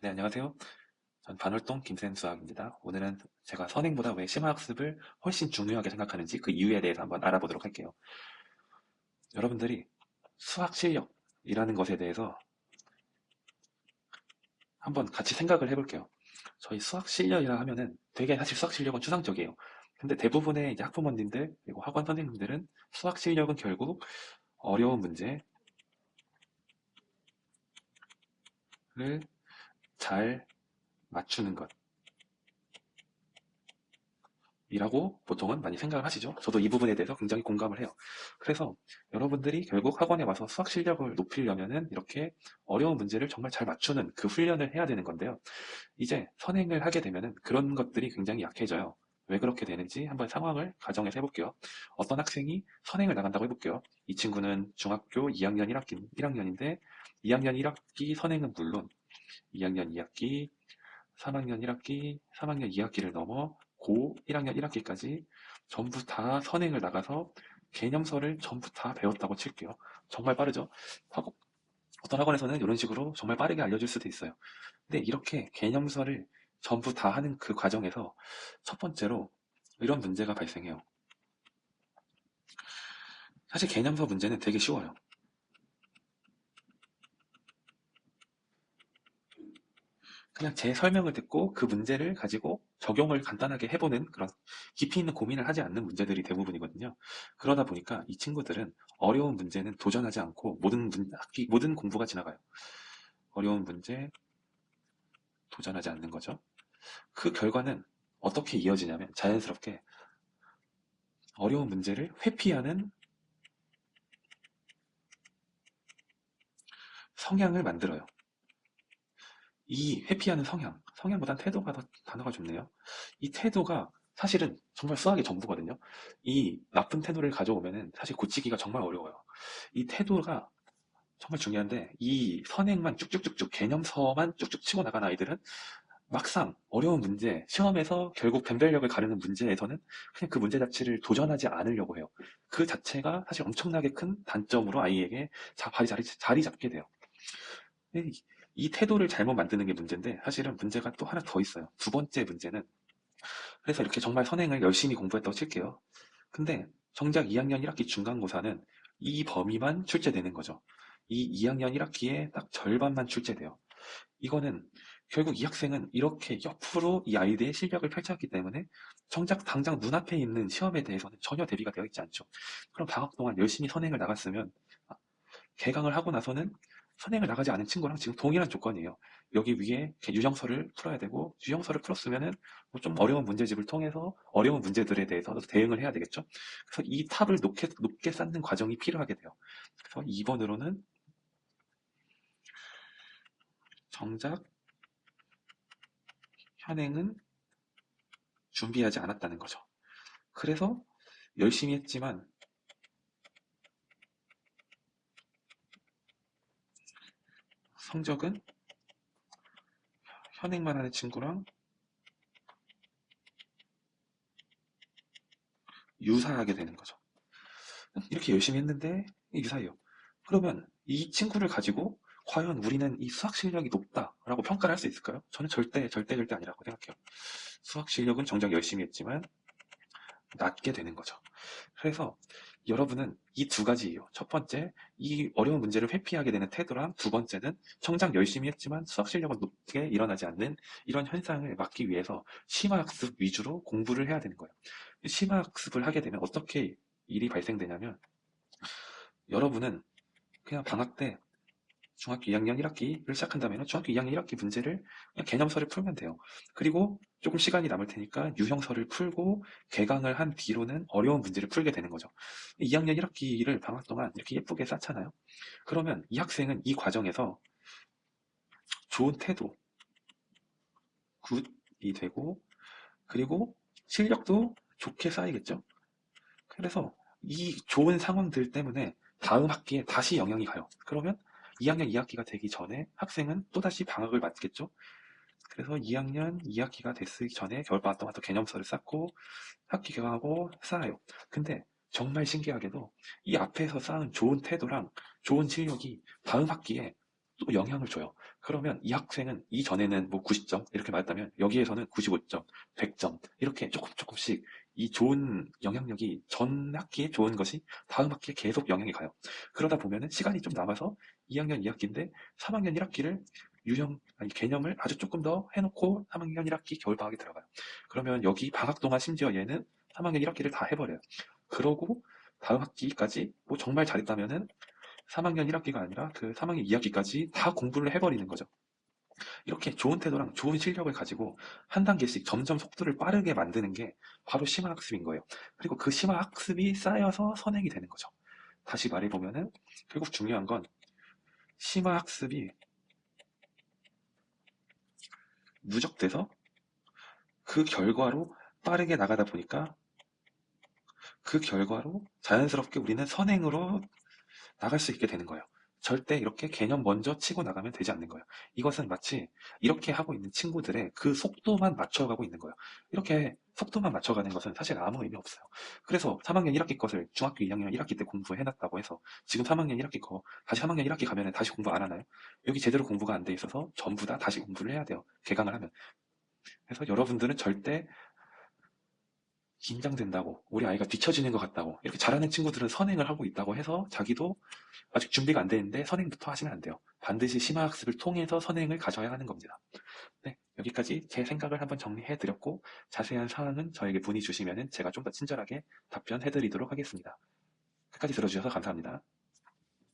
네, 안녕하세요. 전 반월동 김쌤 수학입니다. 오늘은 제가 선행보다 왜 심화학습을 훨씬 중요하게 생각하는지 그 이유에 대해서 한번 알아보도록 할게요. 여러분들이 수학 실력이라는 것에 대해서 한번 같이 생각을 해볼게요. 저희 수학 실력이라 하면은 되게 사실 수학 실력은 추상적이에요. 근데 대부분의 이제 학부모님들 그리고 학원 선생님들은 수학 실력은 결국 어려운 문제를 잘 맞추는 것. 이라고 보통은 많이 생각을 하시죠. 저도 이 부분에 대해서 굉장히 공감을 해요. 그래서 여러분들이 결국 학원에 와서 수학 실력을 높이려면은 이렇게 어려운 문제를 정말 잘 맞추는 그 훈련을 해야 되는 건데요. 이제 선행을 하게 되면은 그런 것들이 굉장히 약해져요. 왜 그렇게 되는지 한번 상황을 가정해서 해볼게요. 어떤 학생이 선행을 나간다고 해볼게요. 이 친구는 중학교 2학년 1학년인데 2학년 1학기 선행은 물론 2학년 2학기, 3학년 1학기, 3학년 2학기를 넘어 고 1학년 1학기까지 전부 다 선행을 나가서 개념서를 전부 다 배웠다고 칠게요. 정말 빠르죠? 어떤 학원에서는 이런 식으로 정말 빠르게 알려줄 수도 있어요. 근데 이렇게 개념서를 전부 다 하는 그 과정에서 첫 번째로 이런 문제가 발생해요. 사실 개념서 문제는 되게 쉬워요. 그냥 제 설명을 듣고 그 문제를 가지고 적용을 간단하게 해보는 그런 깊이 있는 고민을 하지 않는 문제들이 대부분이거든요. 그러다 보니까 이 친구들은 어려운 문제는 도전하지 않고 모든 공부가 지나가요. 어려운 문제 도전하지 않는 거죠. 그 결과는 어떻게 이어지냐면 자연스럽게 어려운 문제를 회피하는 성향을 만들어요. 이 회피하는 성향보단 태도가 더 단어가 좋네요. 이 태도가 사실은 정말 수학의 전부거든요. 이 나쁜 태도를 가져오면은 사실 고치기가 정말 어려워요. 이 태도가 정말 중요한데 이 선행만 쭉쭉쭉쭉 개념서만 쭉쭉 치고 나간 아이들은 막상 어려운 문제, 시험에서 결국 변별력을 가르는 문제에서는 그냥 그 문제 자체를 도전하지 않으려고 해요. 그 자체가 사실 엄청나게 큰 단점으로 아이에게 자리 잡게 돼요. 이, 이 태도를 잘못 만드는 게 문제인데 사실은 문제가 또 하나 더 있어요. 두 번째 문제는 그래서 이렇게 정말 선행을 열심히 공부했다고 칠게요. 근데 정작 2학년 1학기 중간고사는 이 범위만 출제되는 거죠. 이 2학년 1학기에 딱 절반만 출제돼요. 이거는 결국 이 학생은 이렇게 옆으로 이 아이들의 실력을 펼쳤기 때문에 정작 당장 눈앞에 있는 시험에 대해서는 전혀 대비가 되어 있지 않죠. 그럼 방학 동안 열심히 선행을 나갔으면 개강을 하고 나서는 선행을 나가지 않은 친구랑 지금 동일한 조건이에요. 여기 위에 이렇게 유형서를 풀어야 되고 유형서를 풀었으면은 뭐좀 어려운 문제집을 통해서 어려운 문제들에 대해서 대응을 해야 되겠죠. 그래서 이 탑을 높게 쌓는 과정이 필요하게 돼요. 그래서 2번으로는 정작 현행은 준비하지 않았다는 거죠. 그래서 열심히 했지만 성적은 현행만 하는 친구랑 유사하게 되는 거죠. 이렇게 열심히 했는데 유사해요. 그러면 이 친구를 가지고 과연 우리는 이 수학 실력이 높다라고 평가를 할 수 있을까요? 저는 절대 아니라고 생각해요. 수학 실력은 정작 열심히 했지만 낮게 되는 거죠. 그래서 여러분은 이 두 가지예요. 첫 번째, 이 어려운 문제를 회피하게 되는 태도랑 두 번째는 정작 열심히 했지만 수학 실력은 높게 일어나지 않는 이런 현상을 막기 위해서 심화학습 위주로 공부를 해야 되는 거예요. 심화학습을 하게 되면 어떻게 일이 발생되냐면 여러분은 그냥 방학 때 중학교 2학년 1학기를 시작한다면 중학교 2학년 1학기 문제를 그냥 개념서를 풀면 돼요. 그리고 조금 시간이 남을 테니까 유형서를 풀고 개강을 한 뒤로는 어려운 문제를 풀게 되는 거죠. 2학년 1학기를 방학 동안 이렇게 예쁘게 쌓잖아요. 그러면 이 학생은 이 과정에서 좋은 태도, 굿이 되고 그리고 실력도 좋게 쌓이겠죠. 그래서 이 좋은 상황들 때문에 다음 학기에 다시 영향이 가요. 그러면 2학년 2학기가 되기 전에 학생은 또다시 방학을 맞겠죠. 그래서 2학년 2학기가 됐기 전에 겨울방학 동안 또 개념서를 쌓고 학기 개강하고 쌓아요. 근데 정말 신기하게도 이 앞에서 쌓은 좋은 태도랑 좋은 실력이 다음 학기에 또 영향을 줘요. 그러면 이 학생은 이전에는 뭐 90점 이렇게 맞았다면 여기에서는 95점, 100점 이렇게 조금씩 이 좋은 영향력이 전 학기에 좋은 것이 다음 학기에 계속 영향이 가요. 그러다 보면은 시간이 좀 남아서 2학년 2학기인데 3학년 1학기를 아니 개념을 아주 조금 더 해놓고 3학년 1학기 겨울방학에 들어가요. 그러면 여기 방학 동안 심지어 얘는 3학년 1학기를 다 해버려요. 그러고 다음 학기까지 뭐 정말 잘했다면은 3학년 1학기가 아니라 그 3학년 2학기까지 다 공부를 해버리는 거죠. 이렇게 좋은 태도랑 좋은 실력을 가지고 한 단계씩 점점 속도를 빠르게 만드는 게 바로 심화학습인 거예요. 그리고 그 심화학습이 쌓여서 선행이 되는 거죠. 다시 말해보면은 결국 중요한 건 심화학습이 누적돼서 그 결과로 빠르게 나가다 보니까 그 결과로 자연스럽게 우리는 선행으로 나갈 수 있게 되는 거예요. 절대 이렇게 개념 먼저 치고 나가면 되지 않는 거예요. 이것은 마치 이렇게 하고 있는 친구들의 그 속도만 맞춰가고 있는 거예요. 이렇게 속도만 맞춰가는 것은 사실 아무 의미 없어요. 그래서 3학년 1학기 것을 중학교 2학년 1학기 때 공부해놨다고 해서 지금 3학년 1학기 거 다시 3학년 1학기 가면 다시 공부 안 하나요? 여기 제대로 공부가 안 돼 있어서 전부 다 다시 공부를 해야 돼요. 개강을 하면. 그래서 여러분들은 절대 긴장된다고, 우리 아이가 뒤처지는 것 같다고, 이렇게 잘하는 친구들은 선행을 하고 있다고 해서 자기도 아직 준비가 안 되는데 선행부터 하시면 안 돼요. 반드시 심화학습을 통해서 선행을 가져야 하는 겁니다. 네, 여기까지 제 생각을 한번 정리해 드렸고, 자세한 사항은 저에게 문의 주시면 제가 좀 더 친절하게 답변해 드리도록 하겠습니다. 끝까지 들어주셔서 감사합니다.